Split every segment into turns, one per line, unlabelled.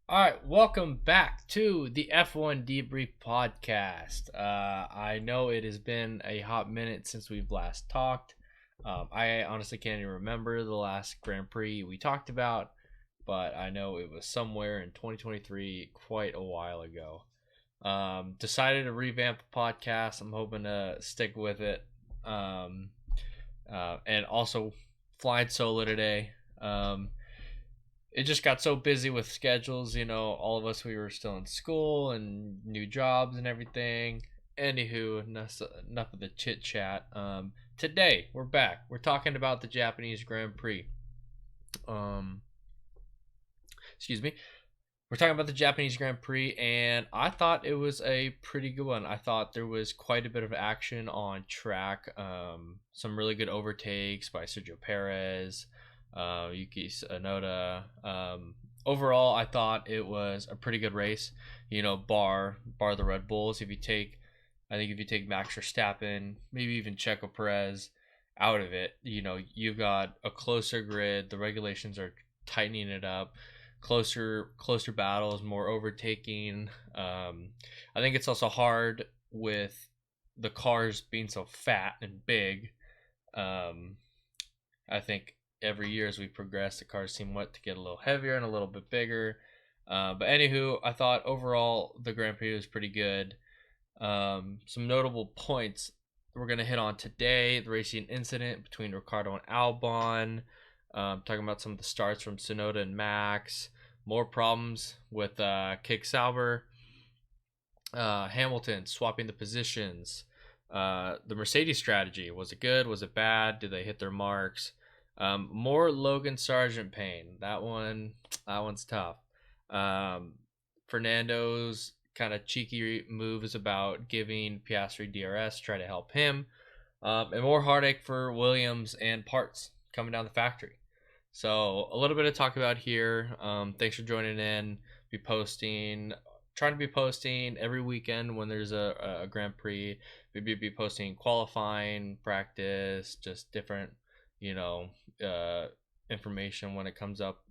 All right, welcome back to the F1 Debrief podcast. I know it has been a hot minute since we've last talked. I honestly can't even remember the last Grand Prix we talked about, but I know it was somewhere in 2023, quite a while ago. Decided to revamp the podcast. I'm hoping to stick with it. Um, and also flying solo today. It just got so busy with schedules, all of us, we were still in school and new jobs and everything. Anywho, enough of the chit chat. Today we're back. We're talking about the Japanese Grand Prix. Um, excuse me. We're talking about the Japanese Grand Prix, and I thought it was a pretty good one. I thought there was quite a bit of action on track. Some really good overtakes by Sergio Perez, Yuki Tsunoda. Overall, I thought it was a pretty good race. Bar the Red Bulls. I think if you take Max Verstappen, maybe even Checo Perez out of it, you've got a closer grid. The regulations are tightening it up, closer battles, more overtaking. I think it's also hard with the cars being so fat and big. um, I think every year as we progress, the cars seem to get a little heavier and a little bit bigger. But anywho, I thought overall the Grand Prix was pretty good. Some notable points we're going to hit on today: the racing incident between Ricardo and Albon. Talking about some of the starts from Tsunoda and Max. More problems with Kick Sauber. Hamilton swapping the positions. The Mercedes strategy, was it good? Was it bad? Did they hit their marks? More Logan Sargent pain. That one's tough. Um, Fernando's kind of cheeky moves about giving Piastri DRS, try to help him. And more heartache for Williams and parts coming down the factory. So a little bit of talk about here. Thanks for joining in. Trying to be posting every weekend when there's a Grand Prix. Maybe be posting qualifying, practice, just different, you know, uh, information when it comes up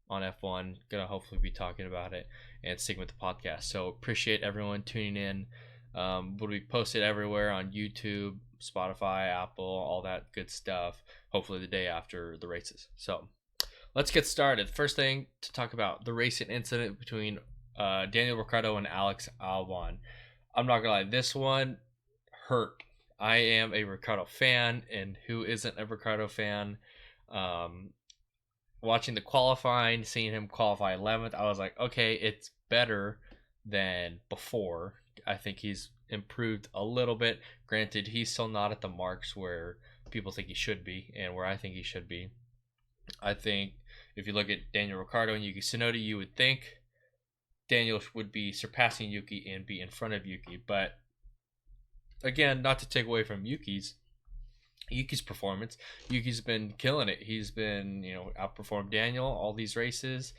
on F1. Gonna hopefully be talking about it and sticking with the podcast. So appreciate everyone tuning in. Will be posted everywhere on YouTube, Spotify, Apple, all that good stuff. Hopefully the day after the races. So let's get started. First thing to talk about: the racing incident between Daniel Ricciardo and Alex Albon. I'm not gonna lie, this one hurt. I am a Ricciardo fan, and who isn't a Ricciardo fan? Um, Watching the qualifying, seeing him qualify 11th, I was like, okay, it's better than before. I think he's improved a little bit. Granted, he's still not at the marks where people think he should be and where I think he should be. I think if you look at Daniel Ricciardo and Yuki Tsunoda, you would think Daniel would be surpassing Yuki and be in front of Yuki. But again, not to take away from Yuki's performance. Yuki's been killing it. He's been, outperformed Daniel all these races,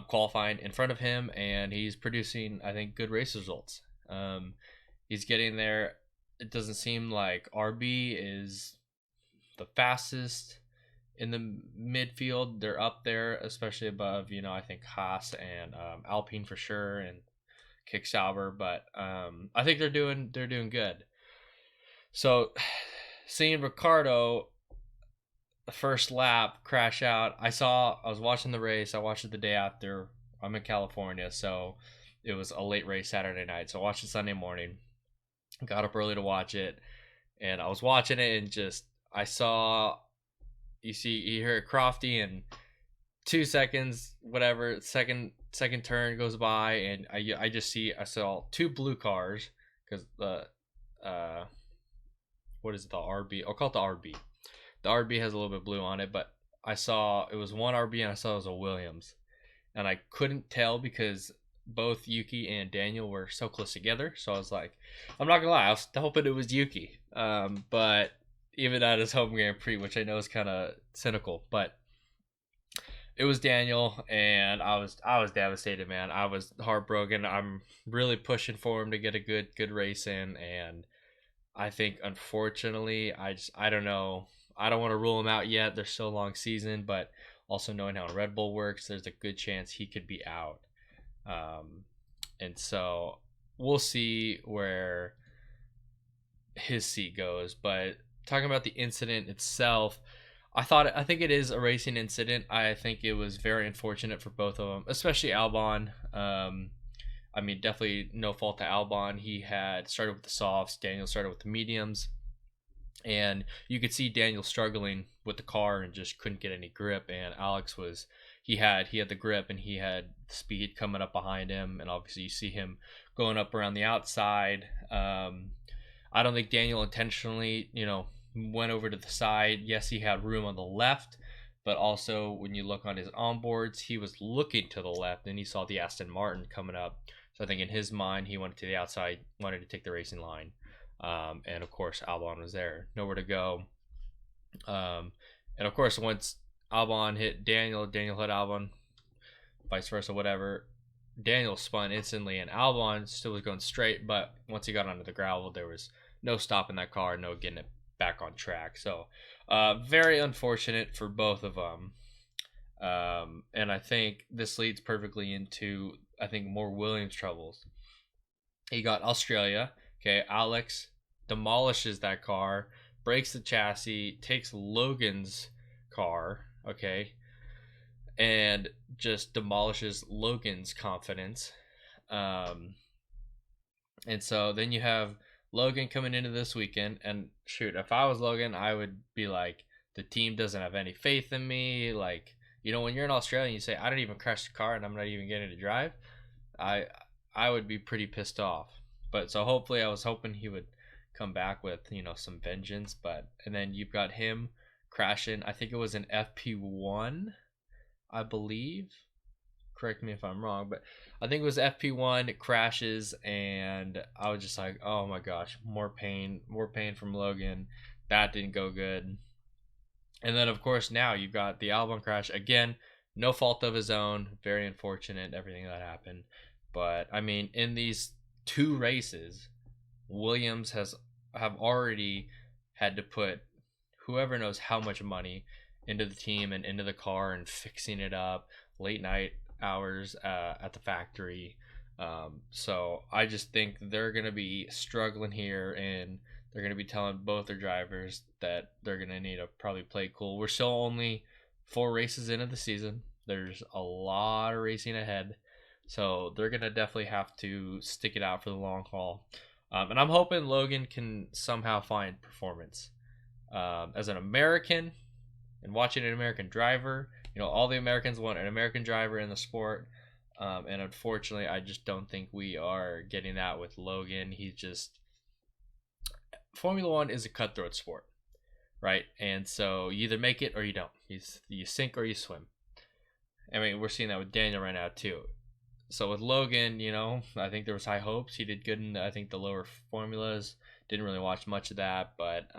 qualifying in front of him, and he's producing, I think, good race results. He's getting there. It doesn't seem like RB is the fastest in the midfield. They're up there, especially above, I think Haas and Alpine for sure, and Kick Sauber. But I think they're doing good. So seeing Ricardo the first lap crash out, I was watching the race. I watched it the day after. I'm in California, so it was a late race Saturday night. So I watched it Sunday morning. Got up early to watch it, and I was watching it, and just I saw, you hear Crofty, and 2 seconds, whatever, second turn goes by, and I saw two blue cars, because the what is it, the RB? I'll call it the RB. The RB has a little bit of blue on it, but I saw it was one RB and I saw it was a Williams, and I couldn't tell because both Yuki and Daniel were so close together. So I was like, I'm not gonna lie, I was hoping it was Yuki. But even at his home Grand Prix, which I know is kind of cynical, but it was Daniel, and I was devastated, man. I was heartbroken. I'm really pushing for him to get a good race in, and I think unfortunately, I don't know. I don't want to rule him out yet. There's still a long season, but also knowing how Red Bull works, there's a good chance he could be out. Um, and so we'll see where his seat goes. But talking about the incident itself, I think it is a racing incident. I think it was very unfortunate for both of them, especially Albon. I mean, definitely no fault to Albon. He had started with the softs. Daniel started with the mediums, and you could see Daniel struggling with the car and just couldn't get any grip. And Alex was he had the grip and he had speed coming up behind him, and obviously you see him going up around the outside. I don't think Daniel intentionally, went over to the side. Yes, he had room on the left, but also when you look on his onboards, he was looking to the left and he saw the Aston Martin coming up. So I think in his mind, he went to the outside, wanted to take the racing line. And of course, Albon was there, nowhere to go. And of course, once Albon hit Daniel, Daniel hit Albon, vice versa, whatever. Daniel spun instantly, and Albon still was going straight. But once he got onto the gravel, there was no stopping that car, no getting it back on track. So, very unfortunate for both of them. And I think this leads perfectly into more Williams troubles. He got Australia. Okay, Alex demolishes that car, breaks the chassis, takes Logan's car. Okay, and just demolishes Logan's confidence. Um, and so then you have Logan coming into this weekend, and shoot, if I was Logan, I would be like, the team doesn't have any faith in me. Like, when you're in Australia and you say, I didn't even crash the car and I'm not even getting to drive, I I would be pretty pissed off. But so hopefully, I was hoping he would come back with some vengeance. But and then you've got him crashing. I think it was an FP1, I believe. Correct me if I'm wrong, but I think it was FP1. It crashes, and I was just like, oh my gosh, more pain from Logan. That didn't go good. And then, of course, now you've got the Albon crash again. No fault of his own. Very unfortunate, everything that happened. But I mean, in these two races, Williams have already had to put whoever knows how much money into the team and into the car and fixing it up, late night hours at the factory. So I just think they're going to be struggling here, and they're going to be telling both their drivers that they're going to need to probably play cool. We're still only 4 races into the season. There's a lot of racing ahead. So they're going to definitely have to stick it out for the long haul. And I'm hoping Logan can somehow find performance. As an American and watching an American driver, all the Americans want an American driver in the sport. And unfortunately, I just don't think we are getting that with Logan. He's just, Formula One is a cutthroat sport, right? And so you either make it or you don't. You sink or you swim. I mean, we're seeing that with Daniel right now too. So with Logan, I think there was high hopes. He did good in the lower formulas. Didn't really watch much of that, but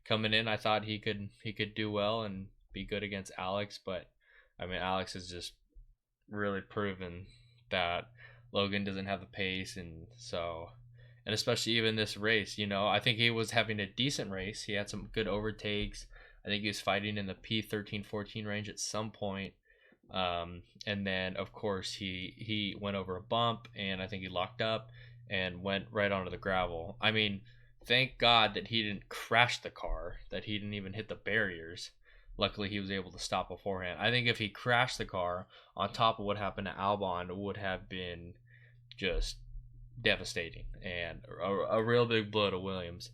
coming in, I thought he could do well and be good against Alex. But I mean, Alex has just really proven that Logan doesn't have the pace, and especially even this race, I think he was having a decent race. He had some good overtakes. I think he was fighting in the P13-14 range at some point. And then of course he went over a bump, and I think he locked up and went right onto the gravel. I mean, thank God that he didn't crash the car, that he didn't even hit the barriers. Luckily, he was able to stop beforehand. I think if he crashed the car on top of what happened to Albon, it would have been just devastating and a real big blow to Williams.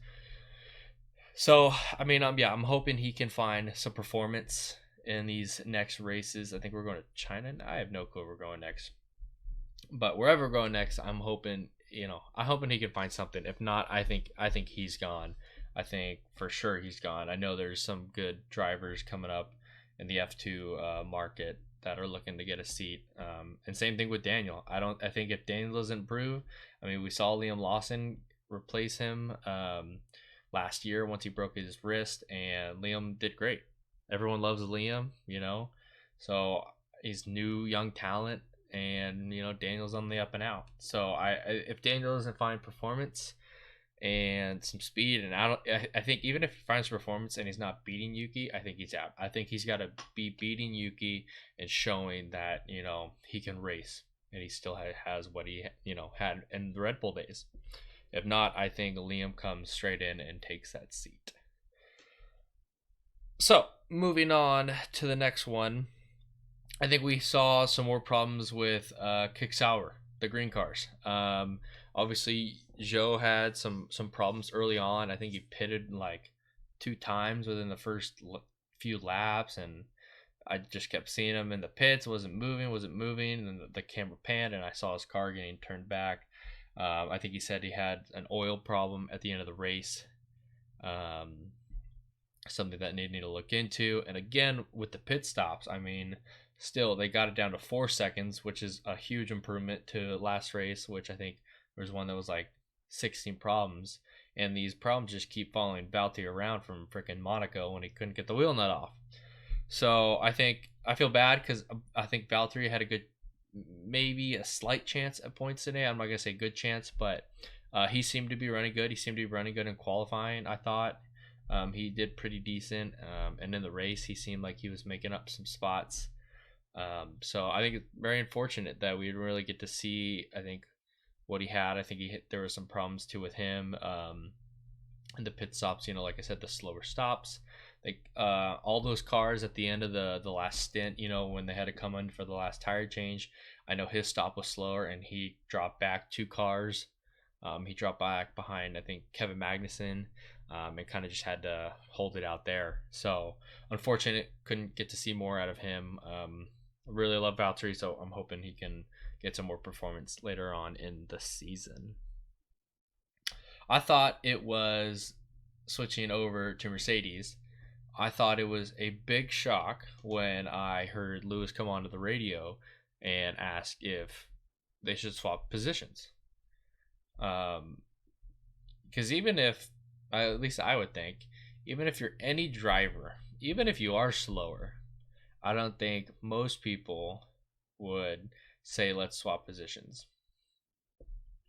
So, I mean, I'm hoping he can find some performance in these next races. I think we're going to China. I have no clue where we're going next. But wherever we're going next, I'm hoping, he can find something. If not, I think he's gone. I think for sure he's gone. I know there's some good drivers coming up in the F2 market that are looking to get a seat. And same thing with Daniel. I think if Daniel doesn't improve, I mean, we saw Liam Lawson replace him last year once he broke his wrist, and Liam did great. Everyone loves Liam, so he's new young talent, and Daniel's on the up and out. So if Daniel doesn't find performance and some speed, and I think even if he finds performance and he's not beating Yuki, I think he's out. I think he's got to be beating Yuki and showing that he can race. and he still has what he had in the Red Bull days. If not, I think Liam comes straight in and takes that seat. So moving on to the next one, I think we saw some more problems with Kick Sauer, the green cars. Obviously, Joe had some problems early on. I think he pitted like 2 times within the first few laps, and I just kept seeing him in the pits. Wasn't moving, and then the camera panned, and I saw his car getting turned back. I think he said he had an oil problem at the end of the race. Something that they need to look into. And again, with the pit stops, I mean, still they got it down to 4 seconds, which is a huge improvement to last race, which I think there's one that was like 16 problems. And these problems just keep following Valtteri around from freaking Monaco when he couldn't get the wheel nut off. So I feel bad because I think Valtteri had a good, maybe a slight chance at points today. I'm not gonna say good chance, but he seemed to be running good. He seemed to be running good in qualifying, I thought. He did pretty decent, and in the race, he seemed like he was making up some spots. So I think it's very unfortunate that we didn't really get to see, I think, what he had. I think there were some problems too with him, and the pit stops. Like I said, the slower stops. Like all those cars at the end of the last stint, when they had to come in for the last tire change. I know his stop was slower, and he dropped back 2 cars. He dropped back behind, I think, Kevin Magnussen. And kind of just had to hold it out there. So unfortunate, couldn't get to see more out of him. Really love Valtteri, so I'm hoping he can get some more performance later on in the season. I thought it was, switching over to Mercedes, I thought it was a big shock when I heard Lewis come onto the radio and ask if they should swap positions. Because even if, at least I would think, even if you're any driver, even if you are slower, I don't think most people would say let's swap positions.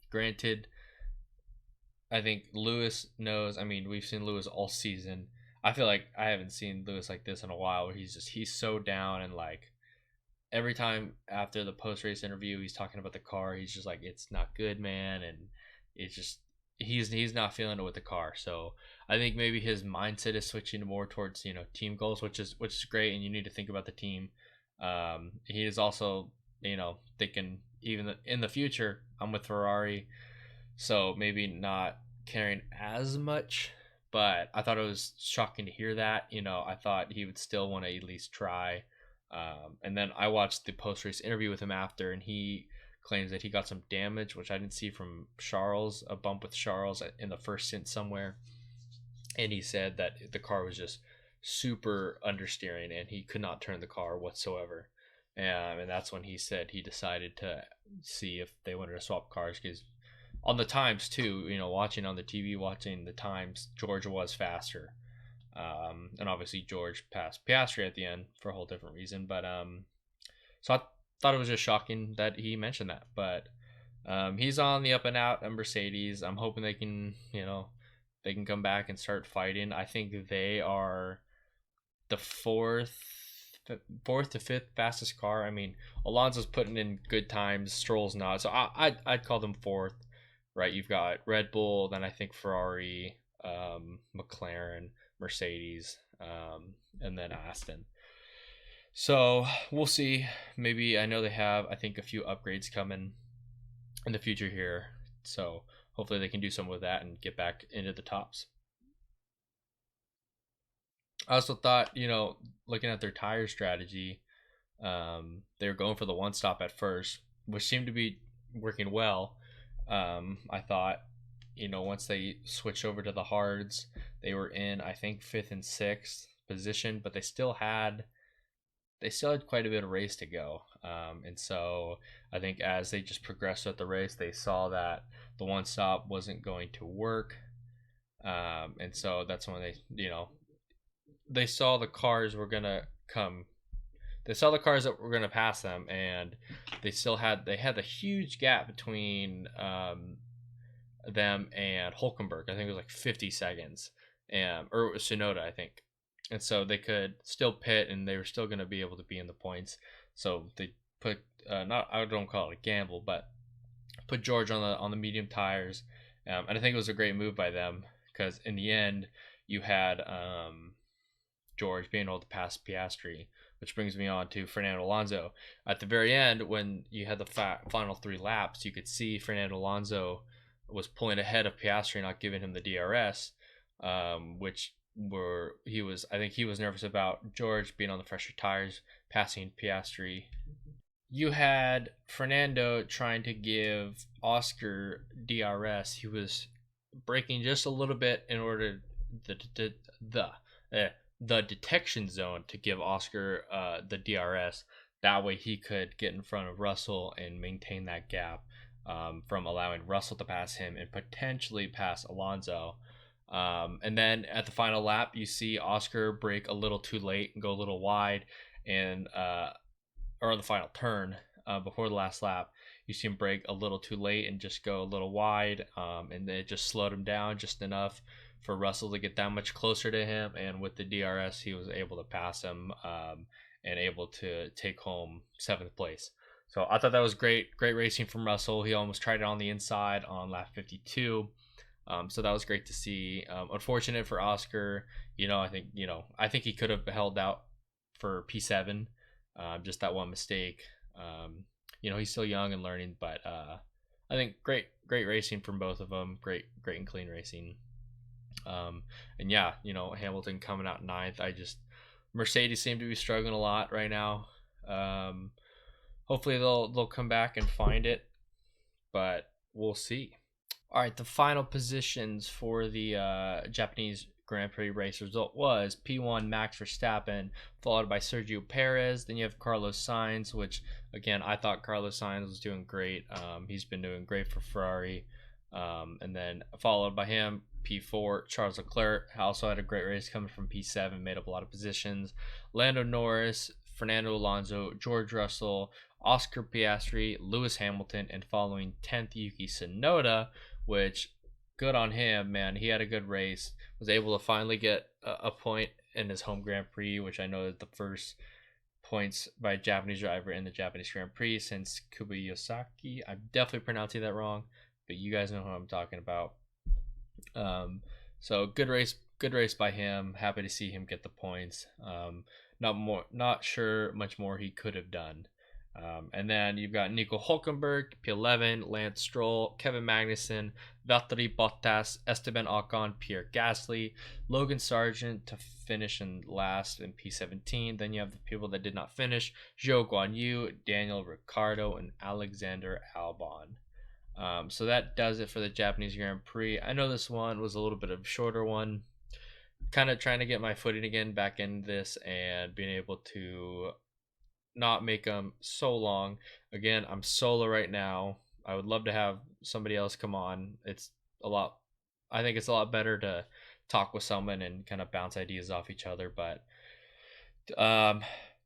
Granted, I think Lewis knows. I mean, we've seen Lewis all season. I feel like I haven't seen Lewis like this in a while, where he's so down, and like every time after the post race interview, he's talking about the car. He's just like, it's not good, man, and it's just he's not feeling it with the car. So I think maybe his mindset is switching more towards team goals, which is great, and you need to think about the team. He is also thinking even in the future, I'm with Ferrari, so maybe not caring as much. But I thought it was shocking to hear that. I thought he would still want to at least try. And then I watched the post race interview with him after, and he claims that he got some damage, which I didn't see from Charles, a bump with Charles in the first stint somewhere. And he said that the car was just super understeering, and he could not turn the car whatsoever. And that's when he said he decided to see if they wanted to swap cars, because on the times too, watching on the TV, watching the times, George was faster. And obviously George passed Piastri at the end for a whole different reason. But so I thought it was just shocking that he mentioned that. But he's on the up and out at Mercedes. I'm hoping they can, they can come back and start fighting. I think they are the fourth to fifth fastest car. I mean, Alonso's putting in good times, Stroll's not. So I'd call them fourth, right? You've got Red Bull, then I think Ferrari, McLaren, Mercedes, and then Aston. So we'll see. Maybe, I know they have, I think, a few upgrades coming in the future here. So hopefully they can do some with that and get back into the tops. I also thought, looking at their tire strategy, they were going for the one stop at first, which seemed to be working well. I thought, once they switched over to the hards, they were in, I think, 5th and 6th position, but they still had quite a bit of race to go. And so I think as they just progressed at the race, they saw that the one stop wasn't going to work. And so that's when they saw the cars were going to come. They saw the cars that were going to pass them, and they had a huge gap between them and Hulkenberg. I think it was like 50 seconds, or it was Tsunoda, I think. And so they could still pit, and they were still going to be able to be in the points. So they put not, I don't call it a gamble, but put George on the medium tires, and I think it was a great move by them because in the end you had George being able to pass Piastri, which brings me on to Fernando Alonso. At the very end, when you had the final 3 laps, you could see Fernando Alonso was pulling ahead of Piastri, not giving him the DRS, which were I think he was nervous about George being on the fresher tires, passing Piastri. You had Fernando trying to give Oscar DRS. He was braking just a little bit in order the detection zone to give Oscar the DRS. That way he could get in front of Russell and maintain that gap from allowing Russell to pass him and potentially pass Alonso. And then at the final lap, you see Oscar brake a little too late and go a little wide, and or the final turn before the last lap, you see him brake a little too late and just go a little wide, and it just slowed him down just enough for Russell to get that much closer to him. And with the DRS, he was able to pass him and able to take home 7th place. So I thought that was great racing from Russell. He almost tried it on the inside on lap 52. So that was great to see. Unfortunate for Oscar, I think he could have held out for P7. Just that one mistake. He's still young and learning, but I think great racing from both of them. Great and clean racing. And yeah, Hamilton coming out 9th. Mercedes seem to be struggling a lot right now. Hopefully they'll come back and find it, but we'll see. All right, the final positions for the Japanese Grand Prix race result was P1 Max Verstappen, followed by Sergio Perez. Then you have Carlos Sainz, which again I thought Carlos Sainz was doing great. He's been doing great for Ferrari. And then followed by him, P4 Charles Leclerc also had a great race coming from P7, made up a lot of positions. Lando Norris, Fernando Alonso, George Russell, Oscar Piastri, Lewis Hamilton, and following 10th Yuki Tsunoda, which good on him, man. He had a good race, was able to finally get a point in his home Grand Prix, which I know is the first points by a Japanese driver in the Japanese Grand Prix since Kobayasaki. I'm definitely pronouncing that wrong, but you guys know who I'm talking about. So good race by him. Happy to see him get the points. Not sure much more he could have done. And then you've got Nico Hulkenberg, P11, Lance Stroll, Kevin Magnussen, Valtteri Bottas, Esteban Ocon, Pierre Gasly, Logan Sargent to finish in last in P17. Then you have the people that did not finish: Zhou Guanyu, Daniel Ricciardo, and Alexander Albon. So that does it for the Japanese Grand Prix. I know this one was a little bit of a shorter one. Kind of trying to get my footing again back in this and being able to not make them so long. Again, I'm solo right now. I would love to have somebody else come on. I think it's a lot better to talk with someone and kind of bounce ideas off each other, but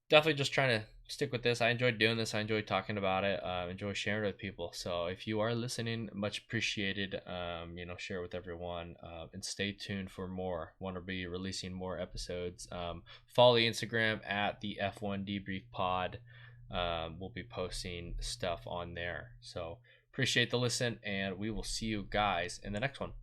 definitely just trying to stick with this. I enjoyed doing this. I enjoyed talking about it. Enjoy sharing it with people. So if you are listening, much appreciated. Share it with everyone, and stay tuned for more. Want to be releasing more episodes. Follow the Instagram at the F1 Debrief Pod. We'll be posting stuff on there. So appreciate the listen, and we will see you guys in the next one.